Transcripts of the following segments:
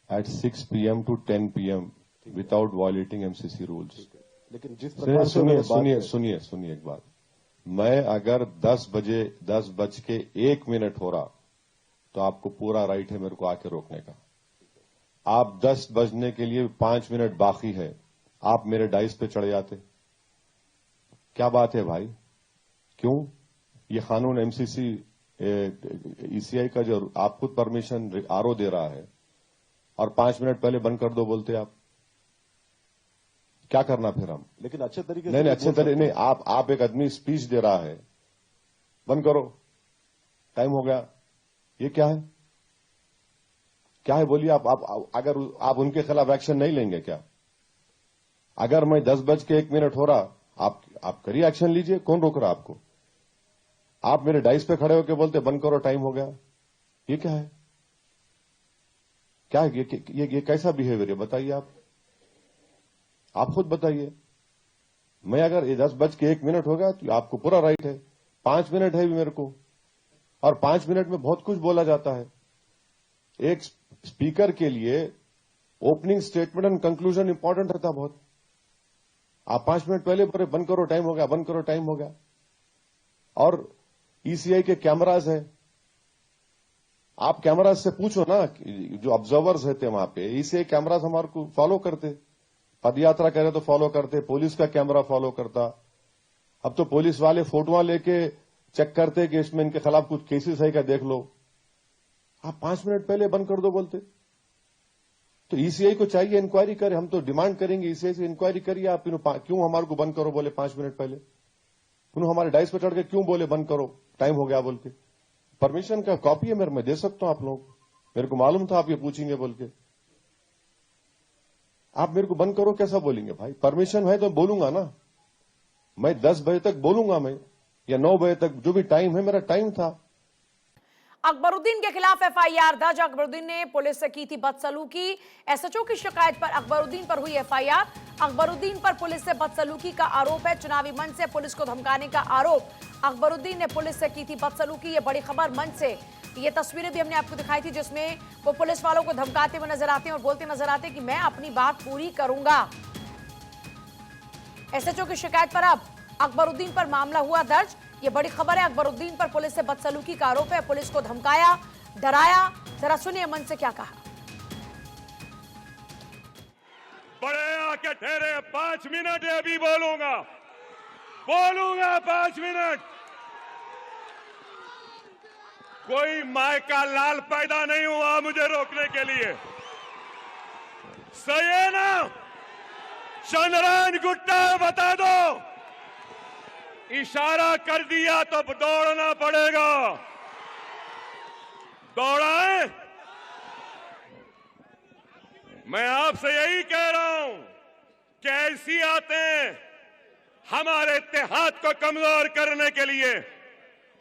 at 6 p.m. to 10 p.m. without violating MCC rules. लेकिन जिस प्रकार से सुनिए एक बात, मैं अगर 10:01 हो रहा तो आपको पूरा राइट है मेरे को आके रोकने का। आप 10 बजने के लिए 5 मिनट बाकी है, आप मेरे डाइस पे चढ़ जाते। क्या बात है भाई? क्यों? ये कानून एमसीसी ईसीआई का जो आप खुद परमिशन आरओ दे रहा है और 5 मिनट पहले बंद कर दो बोलते आप, क्या करना फिर हम? लेकिन अच्छे तरीके नहीं अच्छे तरीके नहीं, आप एक आदमी स्पीच दे रहा है, बंद करो, टाइम हो गया, ये क्या है? क्या है बोलिए आप अगर आप उनके खिलाफ एक्शन नहीं लेंगे क्या? अगर मैं 10:01 हो रहा, आप करिए, एक्शन लीजिए, कौन रोक रहा आपको? आप मेरे डाइस पे खड़े होकर बोलते बंद करो, टाइम हो गया, ये क्या है? क्या है ये कैसा बिहेवियर है बताइए आप खुद बताइए। मैं अगर 10:01 हो गया तो आपको पूरा राइट है, 5 मिनट है भी मेरे को, और 5 मिनट में बहुत कुछ बोला जाता है। एक स्पीकर के लिए opening statement and conclusion important रहता बहुत। आप 5 मिनट पहले बोले बंद करो, टाइम हो गया, बंद करो, टाइम हो गया। और ईसीआई के कैमराज है, आप कैमराज से पूछो ना, जो ऑब्जर्वर्स रहते वहां पे, ईसीआई कैमराज हमारे को फॉलो करते, पदयात्रा करे तो फॉलो करते, पुलिस का कैमरा फॉलो करता। अब तो पुलिस वाले फोटोआं लेके चेक करते कि इसमें इनके खिलाफ कुछ केसेस है क्या, देख लो। आप 5 मिनट पहले बंद कर दो बोलते। तो ईसीआई को चाहिए इंक्वायरी करे, हम तो डिमांड करेंगे ईसीआई से, इंक्वायरी करिए आप, क्यों हमारे को बंद करो बोले 5 मिनट पहले? क्यों हमारे डाइस पे चढ़ के क्यों बोले बंद करो, टाइम हो गया बोल के? परमिशन का कॉपी है मेरे, मैं दे सकता हूं आप लोगों को, मेरे को मालूम था आप ये पूछेंगे बोल के। आप मेरे को बंद करो कैसा बोलेंगे भाई? परमिशन है तो बोलूंगा ना, मैं 10 बजे तक बोलूंगा, मैं या 9 बजे तक, जो भी टाइम है, मेरा टाइम था। अकबरुद्दीन के खिलाफ एफआईआर दर्ज। अकबरुद्दीन ने पुलिस से की थी बदसलूकी। एसएचओ की शिकायत पर अकबरुद्दीन पर हुई एफआईआर। अकबरुद्दीन पर पुलिस से बदसलूकी का आरोप है। चुनावी मंच से पुलिस को धमकाने का आरोप। अकबरुद्दीन ने पुलिस से की थी बदसलूकी। ये बड़ी खबर मंच से, ये तस्वीरें भी हमने आपको दिखाई थी जिसमें वो पुलिस वालों को धमकाते हुए नजर आते हैं और बोलते नजर आते हैं कि मैं अपनी बात पूरी करूंगा। एसएचओ की शिकायत पर अब अकबरुद्दीन पर मामला हुआ दर्ज। ये बड़ी खबर है। अकबरुद्दीन पर पुलिस से बदसलूकी का आरोप है, पुलिस को धमकाया, डराया। जरा सुनिए मंच से क्या कहा। बड़े आके ठहरे, 5 मिनट है, अभी बोलूंगा 5 मिनट। कोई माय का लाल पैदा नहीं हुआ मुझे रोकने के लिए, सही है ना? चंद्रयान गुट्टा बता दो, इशारा कर दिया तो दौड़ना पड़ेगा। दौड़ाए? मैं आपसे यही कह रहा हूं, कैसी आते हैं हमारे इत्तेहाद को कमजोर करने के लिए,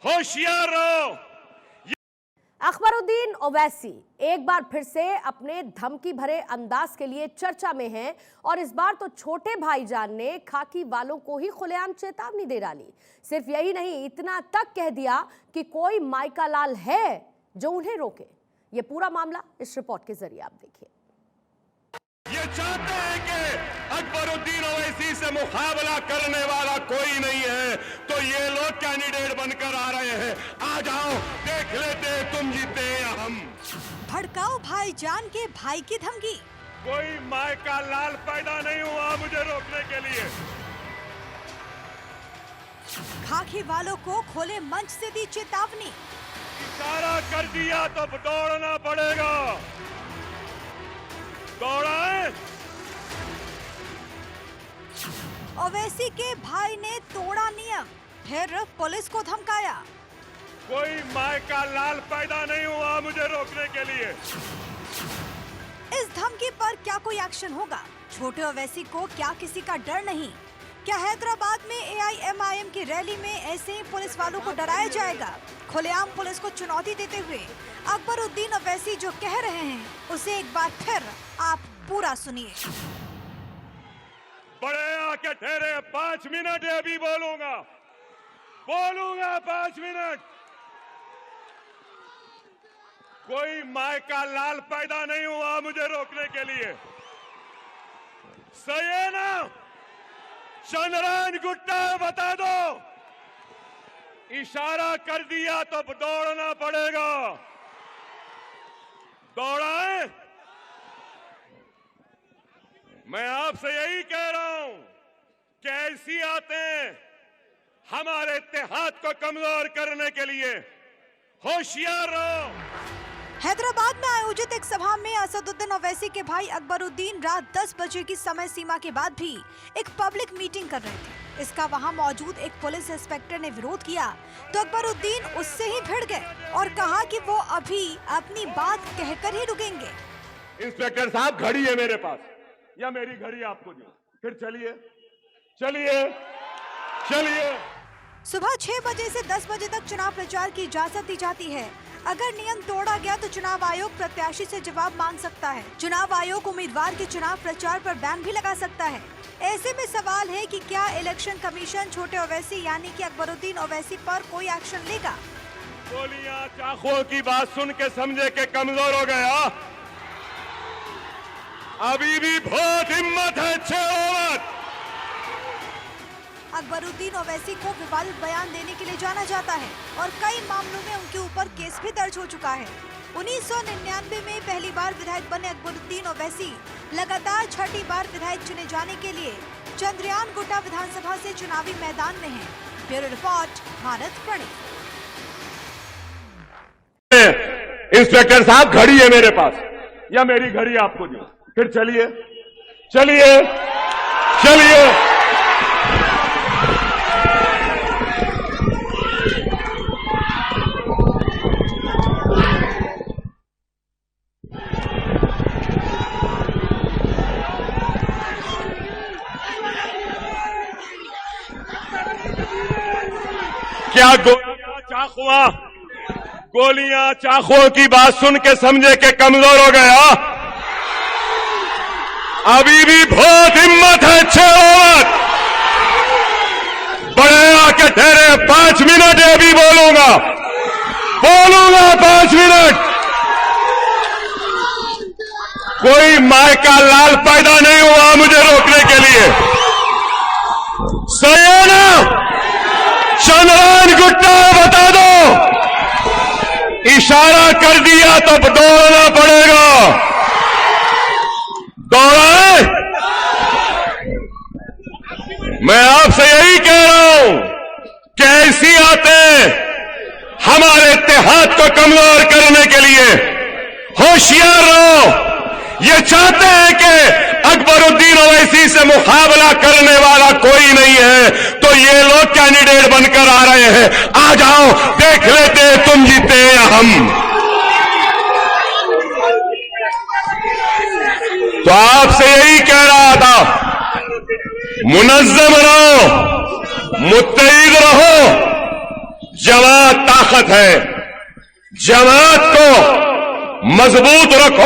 होशियार रहो। अकबरुद्दीन ओवैसी एक बार फिर से अपने धमकी भरे अंदाज के लिए चर्चा में हैं और इस बार तो छोटे भाईजान ने खाकी वालों को ही खुलेआम चेतावनी दे डाली। सिर्फ यही नहीं, इतना तक कह दिया कि कोई माइका लाल है जो उन्हें रोके। ये पूरा मामला इस रिपोर्ट के जरिए आप देखिए। ये चाहते हैं कि अकबरुद्दीन ओवैसी से मुकाबला करने वाला कोई नहीं है, तो ये लोग कैंडिडेट बनकर आ रहे हैं। आ जाओ, देख लेते तुम जीते या हम। भड़काऊ भाईजान के भाई की धमकी। कोई माय का लाल पैदा नहीं हुआ मुझे रोकने के लिए। खाकी वालों को खोले मंच से दी चेतावनी। इशारा कर दिया तो दौड़ना पड़ेगा। दौड़ाए? ओवैसी के भाई ने तोड़ा नियम, फिर पुलिस को धमकाया। कोई माय का लाल पैदा नहीं हुआ मुझे रोकने के लिए। इस धमकी पर क्या कोई एक्शन होगा? छोटे ओवैसी को क्या किसी का डर नहीं? क्या हैदराबाद में एआईएमआईएम की रैली में ऐसे ही पुलिस वालों को डराया जाएगा? खुलेआम पुलिस को चुनौती देते हुए अकबरुद्दीन ओवैसी जो कह रहे हैं उसे एक बार फिर आप पूरा सुनिए। बड़े आके ठहरे, 5 मिनट है, अभी बोलूंगा 5 मिनट। कोई माय का लाल पैदा नहीं हुआ मुझे मुझे रोकने के लिए। सही है ना? चंद्रयान गुट्टा बता दो, इशारा कर दिया तो दौड़ना पड़ेगा। दौड़ाएं? मैं आपसे यही कह रहा हूं, कैसी आते हैं हमारे इत्तेहाद को कमजोर करने के लिए। होशियार रहो। हैदराबाद में आयोजित एक सभा में असदुद्दीन ओवैसी के भाई अकबरुद्दीन रात 10 बजे की समय सीमा के बाद भी एक पब्लिक मीटिंग कर रहे थे। इसका वहां मौजूद एक पुलिस इंस्पेक्टर ने विरोध किया तो अकबरुद्दीन उससे ही भिड़ गए और कहा कि वो अभी अपनी बात कहकर ही रुकेंगे। इंस्पेक्टर साहब, घड़ी है मेरे पास या मेरी घड़ी आपको दी? फिर चलिए चलिए चलिए। सुबह 6 बजे से 10 बजे तक चुनाव प्रचार की इजाजत दी जाती है। अगर नियम तोड़ा गया तो चुनाव आयोग प्रत्याशी से जवाब मांग सकता है। चुनाव आयोग उम्मीदवार के चुनाव प्रचार पर बैन भी लगा सकता है। ऐसे में सवाल है कि क्या इलेक्शन कमीशन छोटे ओवैसी यानी कि अकबरुद्दीन ओवैसी पर कोई एक्शन लेगा? गोलियां चाकुओं की बात सुन के समझे के कमजोर हो गया। अभी भी बहुत हिम्मत है। 6 ओवर। अकबरुद्दीन ओवैसी को विवादित बयान देने के लिए जाना जाता है और कई मामलों में उनके ऊपर केस भी दर्ज हो चुका है। 1999 में पहली बार विधायक बने अकबरुद्दीन ओवैसी लगातार 6ठी बार विधायक चुने जाने के लिए चंद्रयान गुट्टा विधानसभा से चुनावी मैदान में हैं। ब्यूरो रिपोर्ट, भारत प्रणीत। इंस्पेक्टर साहब, घड़ी है मेरे पास या मेरी घड़ी आपको दी? फिर चलिए चलिए चलिए। क्या गोलियां चाकुओं की बात सुन के समझे के कमजोर हो गया? अभी भी बहुत हिम्मत है। 6 ओवर। बड़े आके ठहरे। 5 मिनट अभी बोलूंगा 5 मिनट। कोई माय का लाल पैदा नहीं हुआ मुझे रोकने के लिए। सही है ना? चंद्रयान गुट्टा बता दो, इशारा कर दिया तो दौड़ना पड़ेगा। दौड़ाए? मैं आपसे यही कह रहा हूं, कैसी आते हमारे इत्तेहाद को कमजोर करने के लिए। होशियार रहो। ये चाहते हैं कि अकबरुद्दीन ओवैसी से मुकाबला करने वाला कोई नहीं है, तो ये लोग कैंडिडेट बनकर आ रहे हैं। आ जाओ, देख लेते तुम जीते या हम। तो आपसे यही कह रहा था, मुनज्जम रहो, मुत्तैद रहो। जमात ताकत है, जमात को मजबूत रखो।